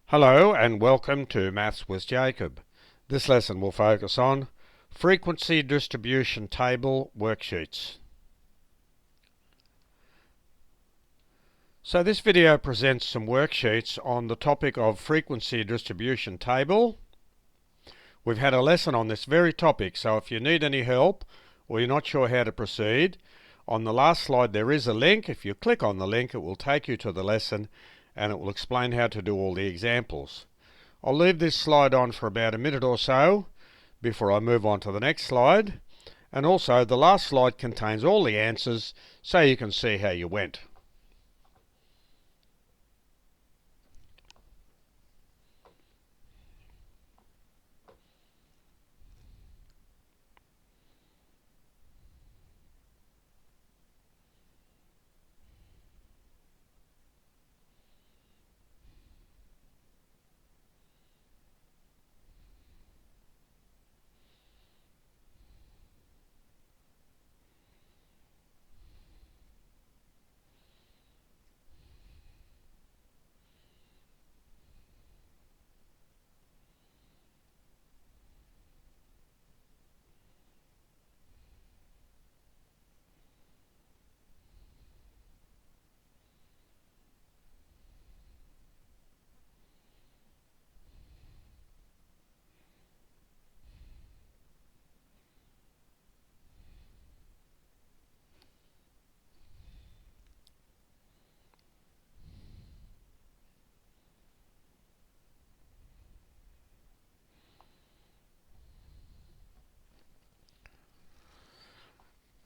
Hello and welcome to Maths with Jacob. This lesson will focus on frequency distribution table worksheets. So this video presents some worksheets on the topic of frequency distribution table. We've had a lesson on this very topic, so if you need any help or you're not sure how to proceed, on the last slide there is a link. If you click on the link, it will take you to the lesson and it will explain how to do all the examples. I'll leave this slide on for about a minute or so before I move on to the next slide. And also the last slide contains all the answers so you can see how you went.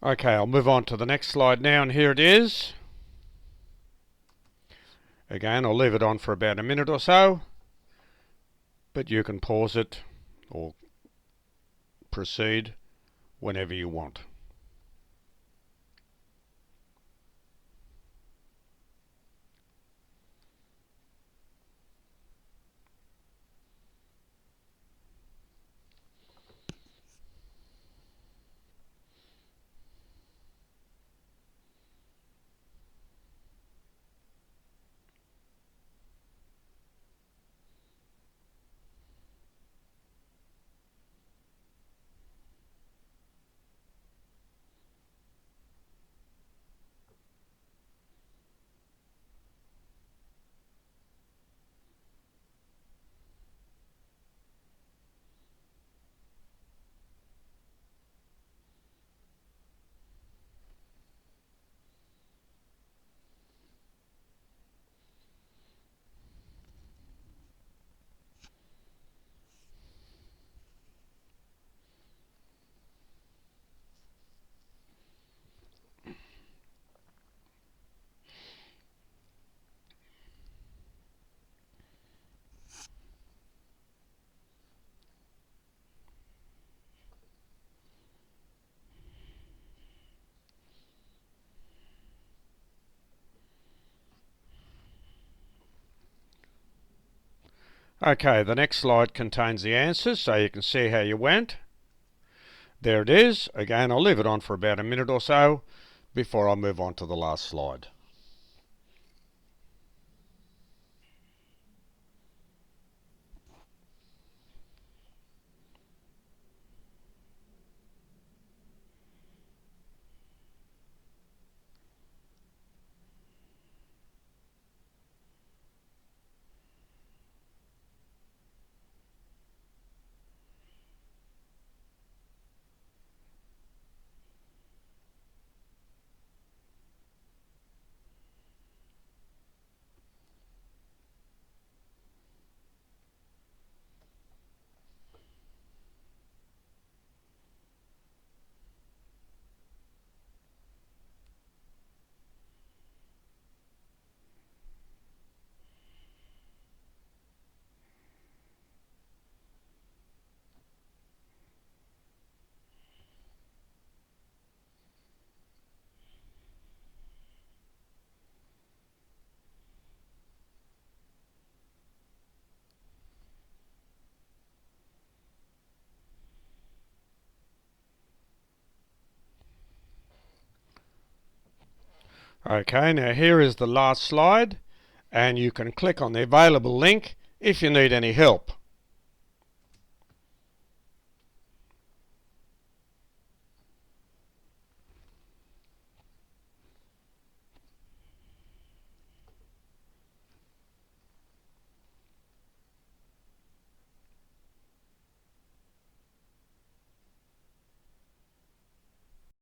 Okay, I'll move on to the next slide now, and here it is. Again, I'll leave it on for about a minute or so, but you can pause it or proceed whenever you want. Okay, the next slide contains the answers so you can see how you went. There it is. Again, I'll leave it on for about a minute or so before I move on to the last slide. Okay, now here is the last slide, and you can click on the available link If you need any help